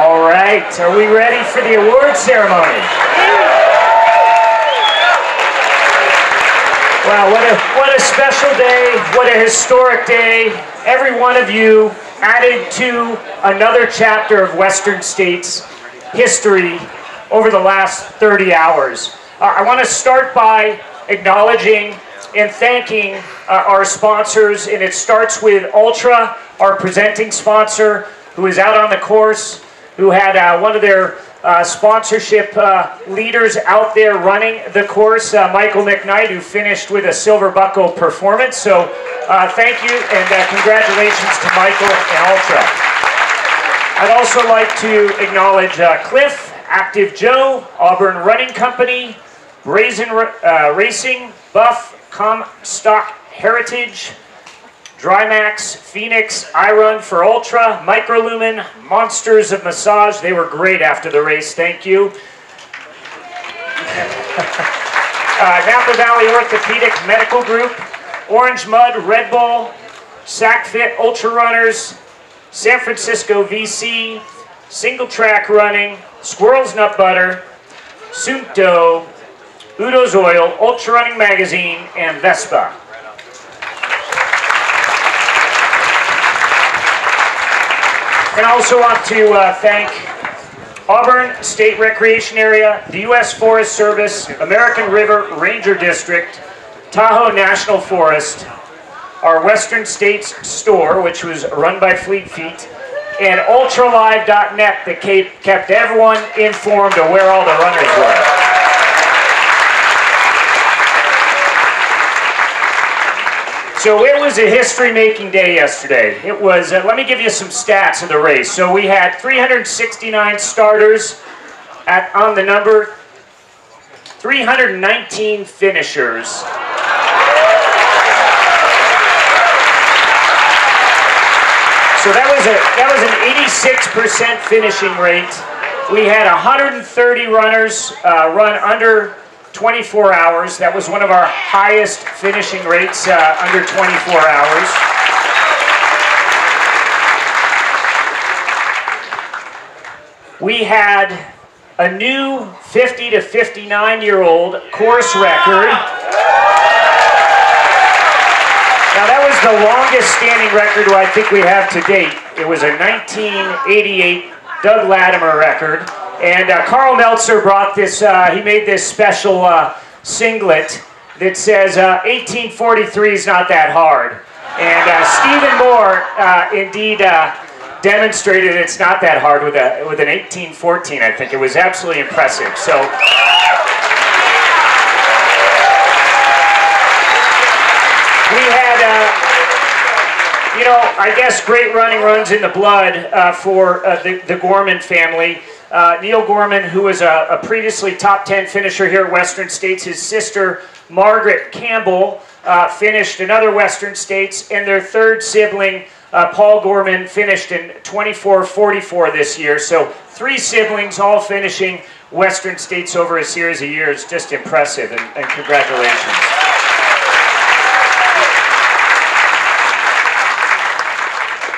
All right, are we ready for the award ceremony? Wow, what a special day, what a historic day. Every one of you added to another chapter of Western States history over the last 30 hours. I want to start by acknowledging and thanking our sponsors, and it starts with Ultra, our presenting sponsor, who is out on the course, who had one of their sponsorship leaders out there running the course, Michael McKnight, who finished with a silver buckle performance. So thank you and congratulations to Michael and Ultra. I'd also like to acknowledge Cliff, Active Joe, Auburn Running Company, Brazen Racing, Buff, Comstock Heritage, Drymax, Phoenix, iRun for Ultra, Microlumen, Monsters of Massage. They were great after the race, thank you. Napa Valley Orthopedic Medical Group, Orange Mud, Red Bull, SacFit Ultra Runners, San Francisco VC, Single Track Running, Squirrel's Nut Butter, Suunto, Udo's Oil, Ultra Running Magazine, and Vespa. And I also want to thank Auburn State Recreation Area, the U.S. Forest Service, American River Ranger District, Tahoe National Forest, our Western States store, which was run by Fleet Feet, and ultralive.net that kept everyone informed of where all the runners were. So it was a history-making day yesterday. It was, let me give you some stats of the race. So we had 369 starters on the number, 319 finishers. So that was an 86% finishing rate. We had 130 runners run under 24 hours. That was one of our highest finishing rates, under 24 hours. We had a new 50 to 59-year-old course record. Now that was the longest standing record I think we have to date. It was a 1988 Doug Latimer record. And Carl Meltzer brought this, he made this special singlet that says 1843 is not that hard. And Stephen Moore indeed demonstrated it's not that hard with an 1814, I think. It was absolutely impressive. So, we had, you know, I guess great running runs in the blood for the Gorman family. Neil Gorman, who was a previously top 10 finisher here at Western States, his sister Margaret Campbell finished another Western States, and their third sibling, Paul Gorman, finished in 24:44 this year. So 3 siblings all finishing Western States over a series of years. Just impressive, and congratulations.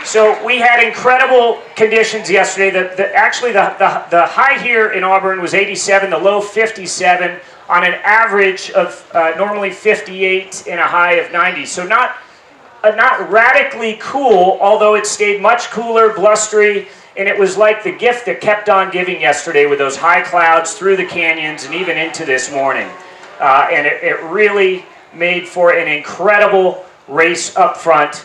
So we had incredible conditions yesterday. Actually, the high here in Auburn was 87, the low 57, on an average of normally 58 and a high of 90. So not radically cool, although it stayed much cooler, blustery, and it was like the gift that kept on giving yesterday with those high clouds through the canyons and even into this morning. And it really made for an incredible race up front.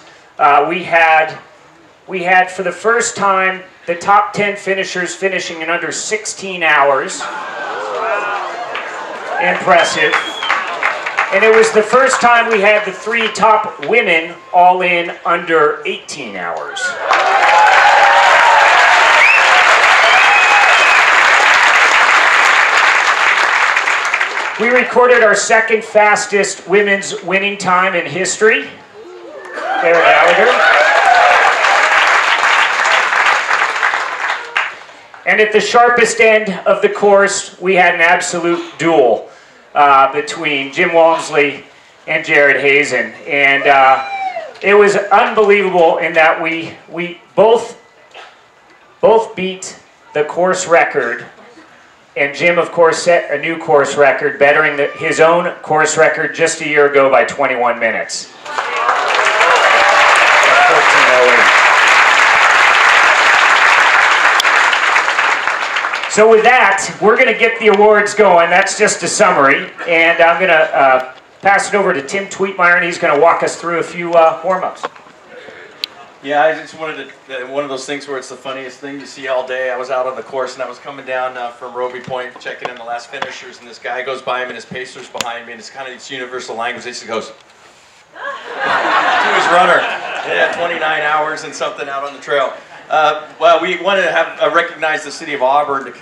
We had, for the first time, the top 10 finishers finishing in under 16 hours. Impressive. And it was the first time we had the 3 top women all in under 18 hours. We recorded our second fastest women's winning time in history. Clair Gallagher. And at the sharpest end of the course, we had an absolute duel between Jim Walmsley and Jared Hazen. And it was unbelievable in that we both beat the course record. And Jim, of course, set a new course record, bettering his own course record just a year ago by 21 minutes. 14:08. So with that, we're going to get the awards going. That's just a summary. And I'm going to pass it over to Tim Tweetmeyer, and he's going to walk us through a few warm-ups. Yeah, I just wanted to, one of those things where it's the funniest thing you see all day. I was out on the course and I was coming down from Roby Point, checking in the last finishers, and this guy goes by him and his pacer's behind me, and it's kind of this universal language. He just goes to his runner. Yeah, 29 hours and something out on the trail. Well, we wanted to have recognize the city of Auburn,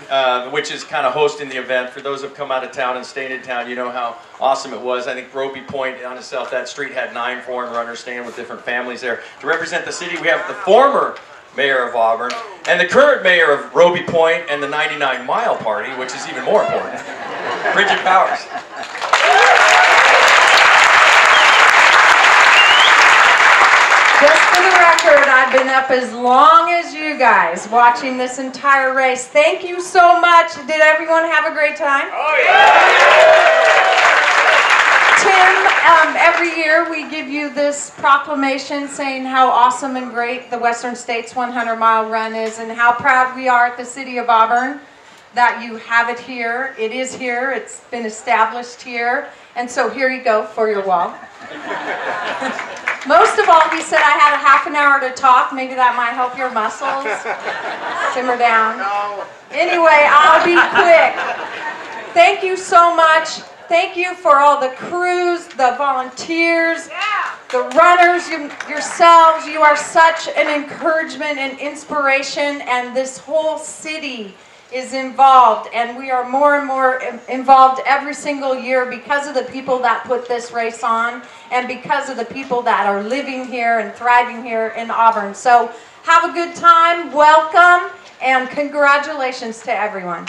which is kind of hosting the event. For those who have come out of town and stayed in town, you know how awesome it was. I think Roby Point on itself, that street had 9 foreign runners staying with different families there. To represent the city, we have the former mayor of Auburn and the current mayor of Roby Point and the 99 Mile Party, which is even more important, Bridget Powers. Just for the record, I've been up as long as you guys watching this entire race. Thank you so much. Did everyone have a great time? Oh, yeah! Tim, every year we give you this proclamation saying how awesome and great the Western States 100-mile run is and how proud we are at the city of Auburn that you have it here. It is here. It's been established here. And so here you go for your wall. Most of all, he said I had a half an hour to talk. Maybe that might help your muscles. Simmer down. No. Anyway, I'll be quick. Thank you so much. Thank you for all the crews, the volunteers, the runners, yourselves. You are such an encouragement and inspiration, and this whole city is involved, and we are more and more involved every single year because of the people that put this race on and because of the people that are living here and thriving here in Auburn. So have a good time, welcome, and congratulations to everyone.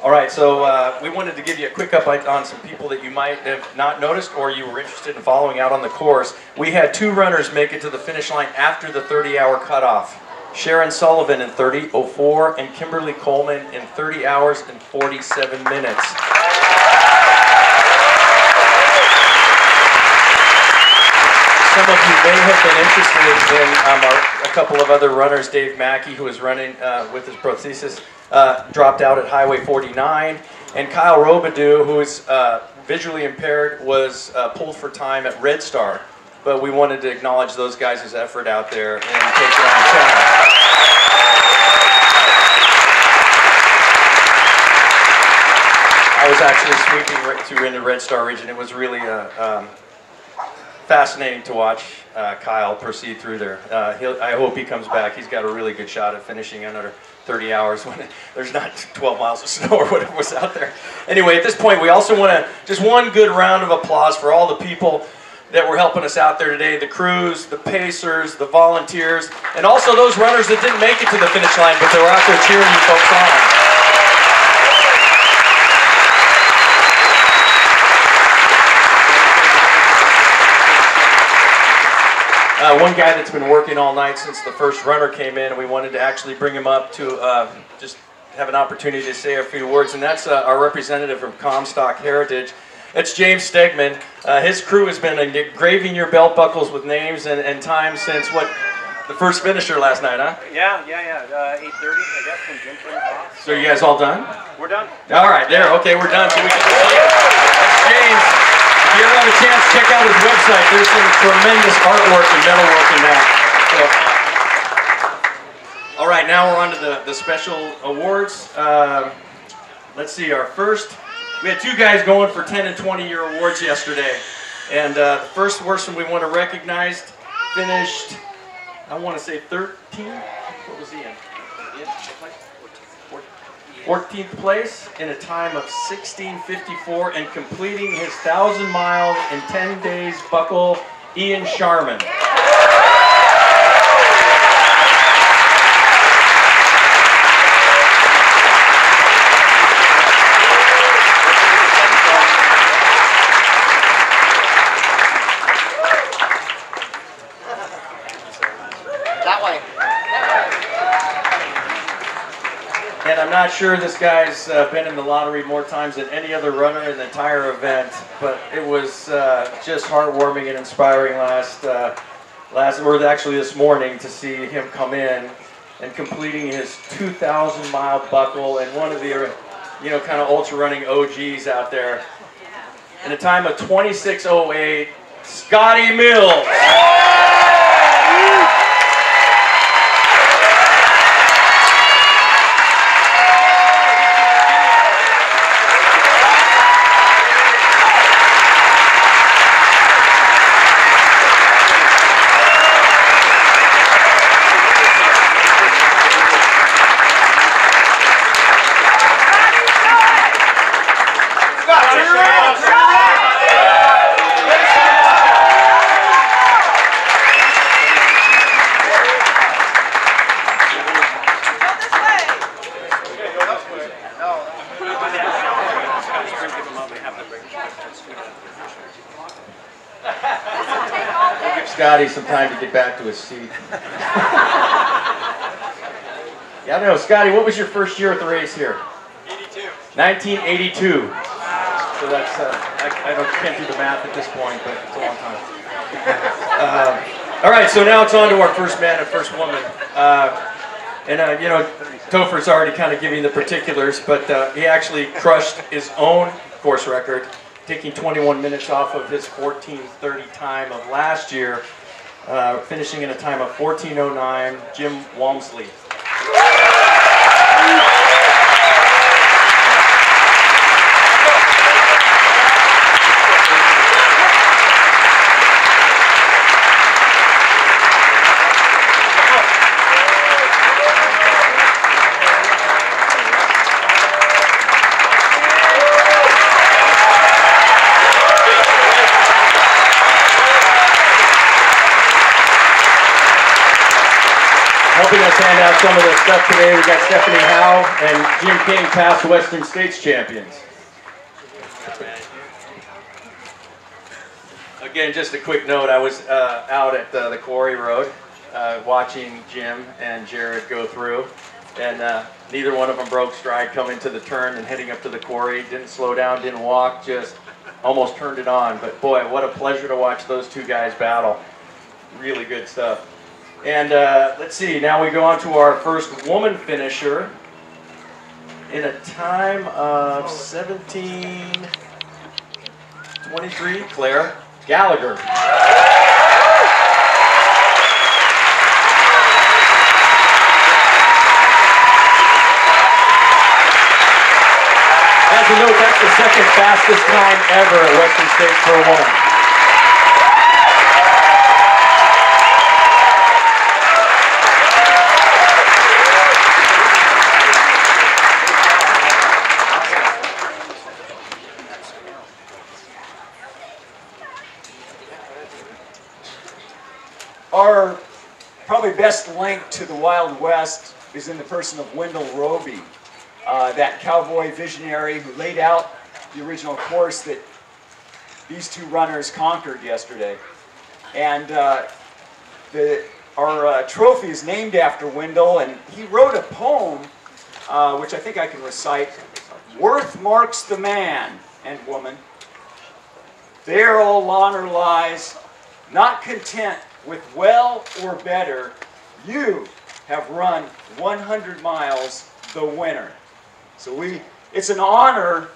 All right, so we wanted to give you a quick update on some people that you might have not noticed or you were interested in following out on the course. We had 2 runners make it to the finish line after the 30-hour cutoff. Sharon Sullivan in 30:04 and Kimberly Coleman in 30 hours and 47 minutes. Some of you may have been interested in a couple of other runners. Dave Mackey, who was running with his prosthesis, dropped out at Highway 49. And Kyle Robidoux, who is visually impaired, was pulled for time at Red Star. But we wanted to acknowledge those guys' effort out there and take it on the challenge. I was actually sweeping right through into Red Star region. It was really fascinating to watch Kyle proceed through there. I hope he comes back. He's got a really good shot at finishing under 30 hours when there's not 12 miles of snow or whatever was out there. Anyway, at this point, we also want to, just one good round of applause for all the people that were helping us out there today, the crews, the pacers, the volunteers, and also those runners that didn't make it to the finish line, but they were out there cheering you folks on. One guy that's been working all night since the first runner came in, and we wanted to actually bring him up to just have an opportunity to say a few words, and that's our representative from Comstock Heritage. It's James Stegman. His crew has been engraving your belt buckles with names and times since what, the first finisher last night, huh? Yeah. 8:30, I guess, when Jim turned off. So you guys all done? We're done. All right, there. Okay, we're done. So we can proceed. That's James. If you ever have a chance, check out his website. There's some tremendous artwork and metalwork in that. So, all right, now we're on to the special awards. Let's see, our first, we had 2 guys going for 10 and 20-year awards yesterday. And the first person we want to recognize finished, I want to say 13. What was he in? 14th place in a time of 16:54 and completing his 1,000 miles in 10 days buckle, Ian Sharman. not sure this guy's been in the lottery more times than any other runner in the entire event, but it was just heartwarming and inspiring actually this morning to see him come in and completing his 2,000-mile buckle and one of the, kind of ultra running OGs out there. In a time of 26:08, Scotty Mills. Scotty some time to get back to his seat. Yeah, I know. Scotty, what was your first year at the race here? 82. 1982. So that's, can't do the math at this point, but it's a long time. All right, so now it's on to our first man and first woman. Topher's already kind of giving the particulars, but he actually crushed his own course record, taking 21 minutes off of his 14:30 time of last year, finishing in a time of 14:09, Jim Walmsley. Helping us hand out some of the stuff today, we got Stephanie Howe and Jim King, past Western States champions. Again, just a quick note, I was out at the Quarry Road watching Jim and Jared go through, and neither one of them broke stride coming to the turn and heading up to the quarry. Didn't slow down, didn't walk, just almost turned it on. But boy, what a pleasure to watch those two guys battle. Really good stuff. And let's see, now we go on to our first woman finisher in a time of 17:23, Clair Gallagher. As a note, that's the second fastest time ever at Western States for a woman. Our probably best link to the Wild West is in the person of Wendell Roby, that cowboy visionary who laid out the original course that these two runners conquered yesterday. And our trophy is named after Wendell, and he wrote a poem, which I think I can recite. Worth marks the man and woman. There all honor lies, not content with well or better, you have run 100 miles the winner. So it's an honor.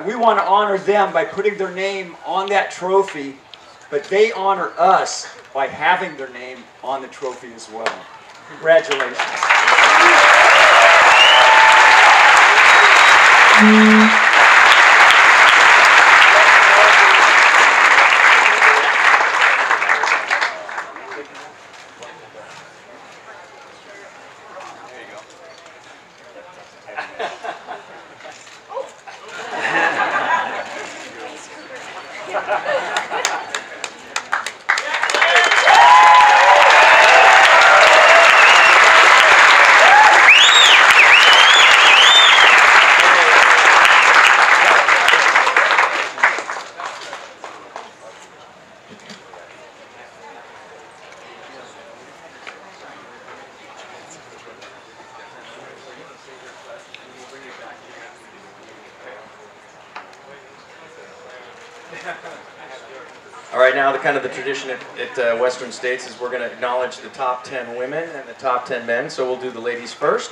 We want to honor them by putting their name on that trophy, but they honor us by having their name on the trophy as well. Congratulations. All right, now the tradition at Western States is we're going to acknowledge the top 10 women and the top 10 men, so we'll do the ladies first.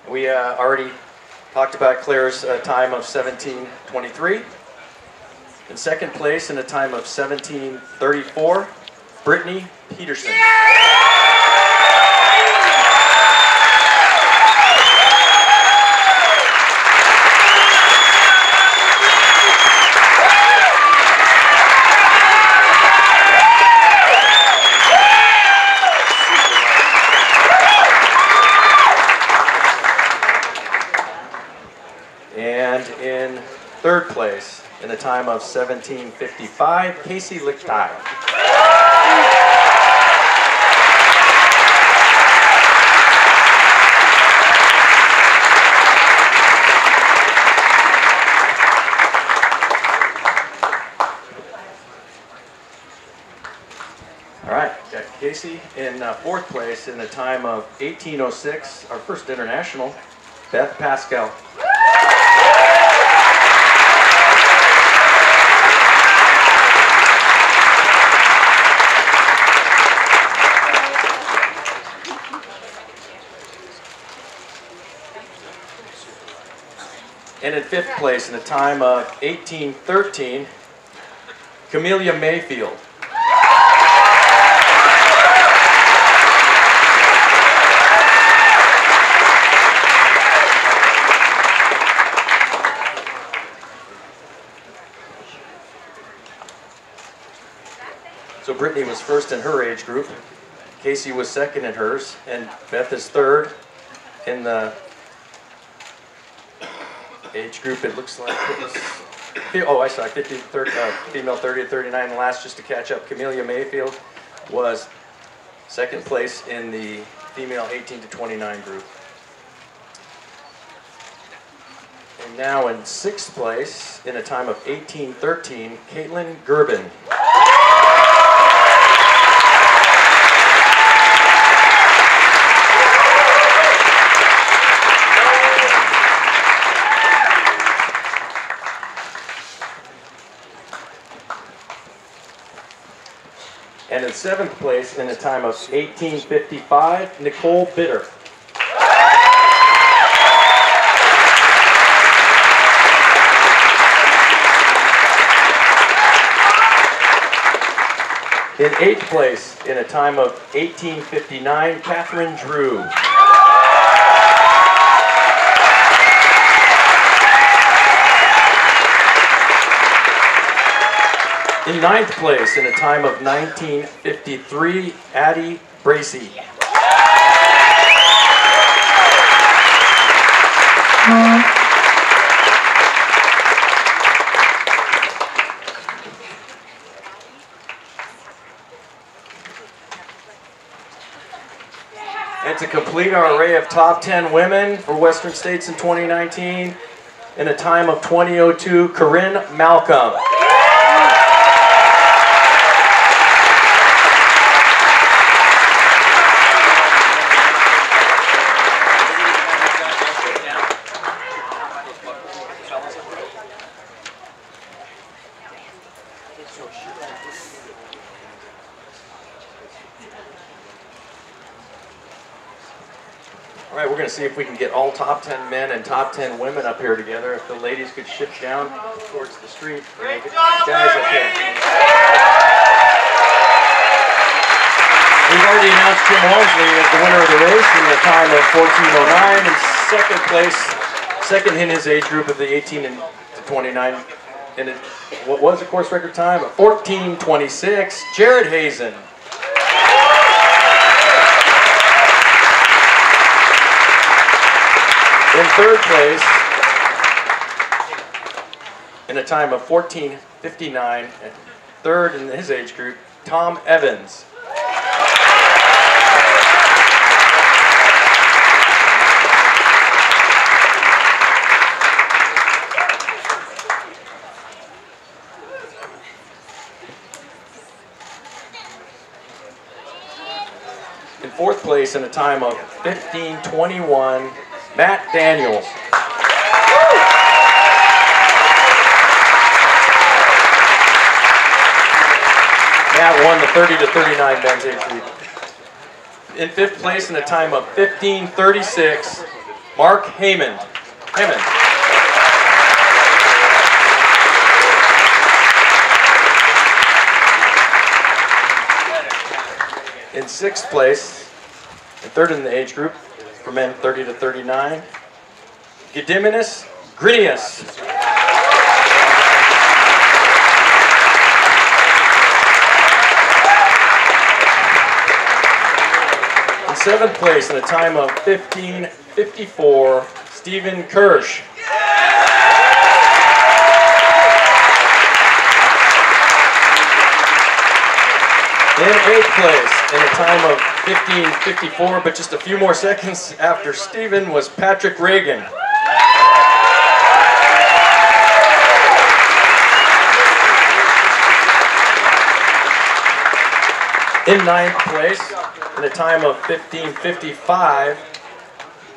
We already talked about Claire's time of 17:23. In second place in a time of 17:34, Brittany Peterson. And in third place, in a time of 17:55, Casey Lichtai. All right, got Casey in fourth place in a time of 18:06, our first international, Beth Pascal. And in fifth place in a time of 18:13, Camelia Mayfield. So Brittany was first in her age group, Casey was second in hers, and Beth is third in the age group. It looks like it was, oh, I saw 50, 30, female 30 to 39. And last, just to catch up, Camelia Mayfield was second place in the female 18 to 29 group. And now in sixth place, in a time of 18:13, Caitlin Gerbin. And in seventh place, in a time of 18:55, Nicole Bitter. In eighth place, in a time of 18:59, Catherine Drew. In ninth place, in a time of 19:53, Addie Bracey. And to complete our array of top 10 women for Western States in 2019, in a time of 20:02, Corinne Malcolm. All right, we're going to see if we can get all top 10 men and top 10 women up here together. If the ladies could shift down towards the street. Great job, guys up here. We've already announced Jim Walmsley as the winner of the race in the time of 14:09, and second place, second in his age group of the 18 to 29. And what was the course record time? 14:26, Jared Hazen. In third place, in a time of 14:59, third in his age group, Tom Evans. In fourth place, in a time of 15:21, Matt Daniels. Matt won the 30 to 39 men's age group. In 5th place in a time of 15:36, Mark Hammond. In 6th place, and 3rd in the age group, for men 30 to 39, Gediminas Grinius. In 7th place in a time of 15:54, Stephen Kirsch. In 8th place in a time of 15:54, but just a few more seconds after Stephen, was Patrick Reagan. In 9th place, in a time of 15:55,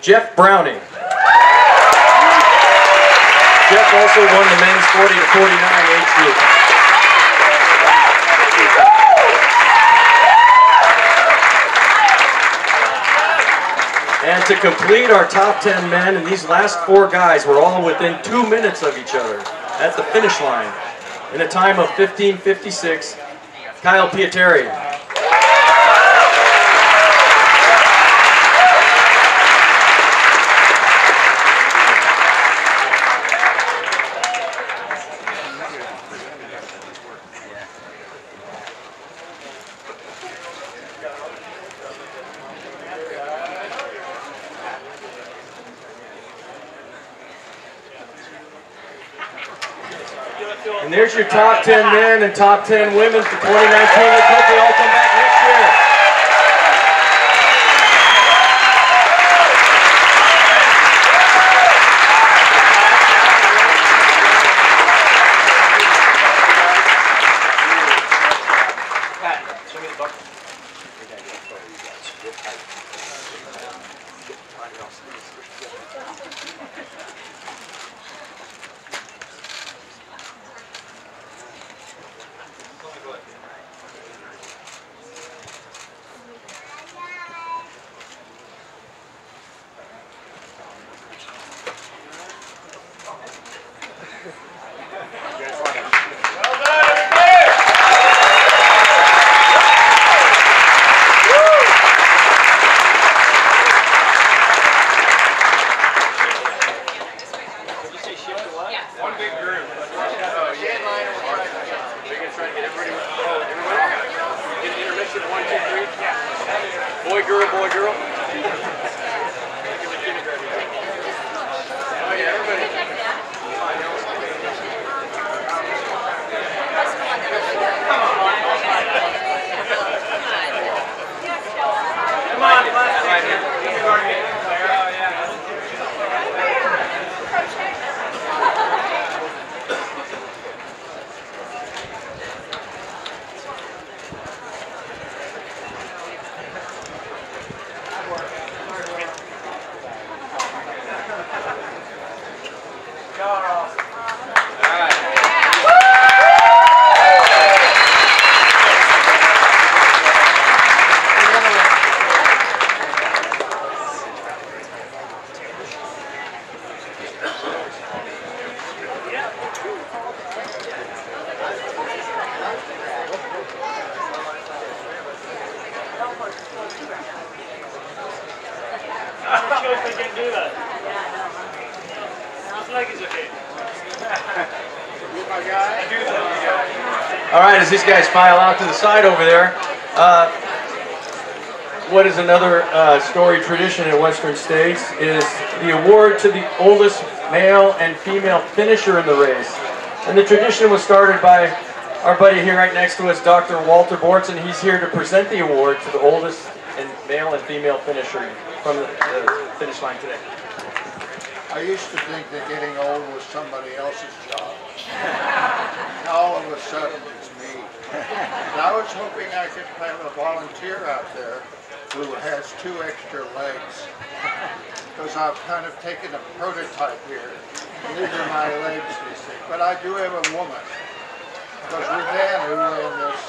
Jeff Browning. Jeff also won the men's 40 to 49 age group. And to complete our top 10 men, and these last 4 guys were all within 2 minutes of each other at the finish line. In a time of 15:56, Kyle Pieteri. And there's your top 10 men and top 10 women for 2019. Let's hope they all come back next year. Boy, girl, boy, girl. Oh, yeah, everybody. Come on, right here. All right, as these guys file out to the side over there, what is another storied tradition in Western States is the award to the oldest male and female finisher in the race. And the tradition was started by our buddy here right next to us, Dr. Walter Bortson. He's here to present the award to the oldest and male and female finisher from the finish line today. I used to think that getting old was somebody else's job. Now all of a sudden it's me. And I was hoping I could have a volunteer out there who has 2 extra legs. Because I've kind of taken a prototype here. And these are my legs, you see. But I do have a woman. Because Ruthann, who ran this,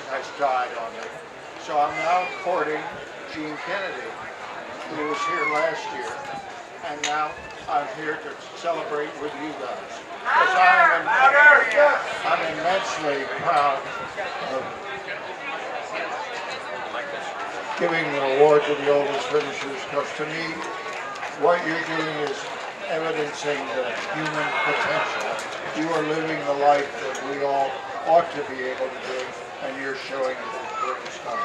has has died on me. So I'm now courting Gene Kennedy, who was here last year, and now I'm here to celebrate with you guys. Because I'm immensely proud of giving an award to the oldest finishers, because to me, what you're doing is evidencing the human potential. You are living the life that we all ought to be able to do, and you're showing it with great stuff.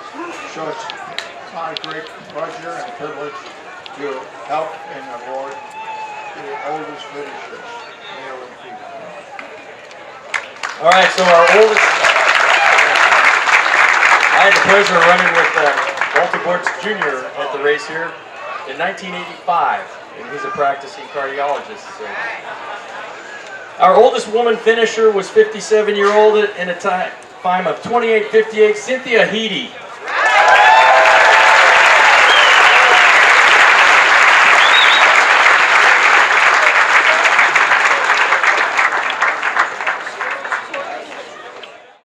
So it's my great pleasure and privilege to help and award the oldest finishers, male and female. All right, so our oldest, I had the pleasure of running with Walter Bortz Jr. at the race here in 1985, and he's a practicing cardiologist. So. Our oldest woman finisher was 57-year-old in a time of 28:58, Cynthia Heedy.